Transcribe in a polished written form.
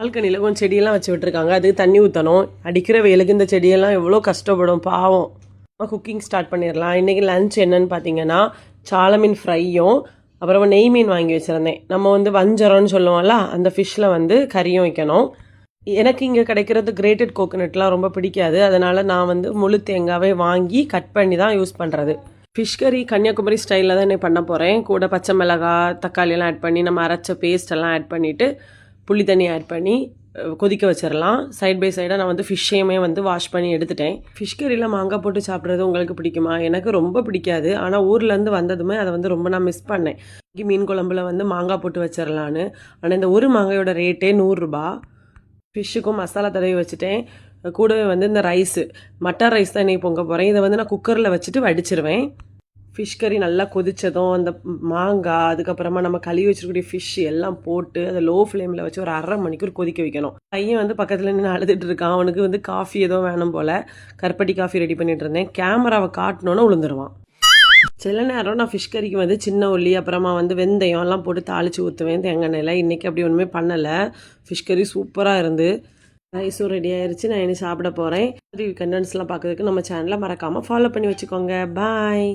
பால்கனியில் கொஞ்சம் செடியெல்லாம் வச்சு விட்டுருக்காங்க. அதுக்கு தண்ணி ஊற்றணும். அடிக்கிற வெயிலுக்கு இந்த செடியெல்லாம் எவ்வளோ கஷ்டப்படும் பாவம். குக்கிங் ஸ்டார்ட் பண்ணிடலாம். இன்றைக்கி லன்ச் என்னன்னு பார்த்தீங்கன்னா சால மீன் ஃப்ரையும் அப்புறமா நெய் மீன் வாங்கி வச்சுருந்தேன். நம்ம வந்து வஞ்சரம்னு சொல்லுவோம்ல, அந்த ஃபிஷ்ஷில் வந்து கறியும் வைக்கணும். எனக்கு இங்கே கிடைக்கிறது கிரேட்டட் கோகோனட்லாம் ரொம்ப பிடிக்காது. அதனால் நான் வந்து முழு தேங்காவே வாங்கி கட் பண்ணி தான் யூஸ் பண்ணுறது. ஃபிஷ் கறி கன்னியாகுமரி ஸ்டைலில் தான் பண்ண போகிறேன். கூட பச்சை மிளகாய் தக்காளியெல்லாம் ஆட் பண்ணி நம்ம அரைச்ச பேஸ்டெல்லாம் ஆட் பண்ணிவிட்டு புளி தண்ணி ஆட் பண்ணி கொதிக்க வச்சிடலாம். சைட் பை சைடாக நான் வந்து ஃபிஷ்ஷையுமே வந்து வாஷ் பண்ணி எடுத்துட்டேன். ஃபிஷ் கறியில் மாங்காய் போட்டு சாப்பிட்றது உங்களுக்கு பிடிக்குமா? எனக்கு ரொம்ப பிடிக்காது. ஆனால் ஊர்லேருந்து வந்ததுமே அதை வந்து ரொம்ப நான் மிஸ் பண்ணேன். மீன் குழம்புல வந்து மாங்காய் போட்டு வச்சிடலான்னு. ஆனால் இந்த ஒரு மாங்காயோட ரேட்டே 100 ரூபா. ஃபிஷ்ஷுக்கும் மசாலா தடவி வச்சுட்டேன். கூடவே வந்து இந்த ரைஸு மட்டர் ரைஸ் தான் இன்றைக்கி பொங்க போகிறேன். இதை வந்து நான் குக்கரில் வச்சுட்டு வடிச்சிருவேன். ஃபிஷ் கறி நல்லா கொதித்ததும் அந்த மாங்காய் அதுக்கப்புறமா நம்ம கழுவி வச்சுருக்கக்கூடிய ஃபிஷ் எல்லாம் போட்டு அதை லோ ஃப்ளேமில் வச்சு ஒரு 1/2 மணிக்கூர் கொதிக்க வைக்கணும். பையன் வந்து பக்கத்தில் நின்று அழுதுட்டு இருக்கான். அவனுக்கு வந்து காஃபி ஏதோ வேணும் போல். கருப்பட்டி காஃபி ரெடி பண்ணிட்டு இருந்தேன். கேமராவை காட்டணுன்னு விழுந்துருவான். சில நேரம் நான் ஃபிஷ் கறிக்கு வந்து சின்ன உள்ளி அப்புறமா வந்து வெந்தயம் எல்லாம் போட்டு தாளித்து ஊற்றுவேன் தேங்காய் எண்ணெயில். இன்றைக்கி அப்படி ஒன்றுமே பண்ணலை. ஃபிஷ் கறி சூப்பராக இருந்து ரைஸும் ரெடி ஆயிடுச்சு. நான் இனி சாப்பிட போகிறேன். கண்டென்ட்ஸ்லாம் பார்க்கறதுக்கு நம்ம சேனலை மறக்காமல் ஃபாலோ பண்ணி வச்சுக்கோங்க. பாய்.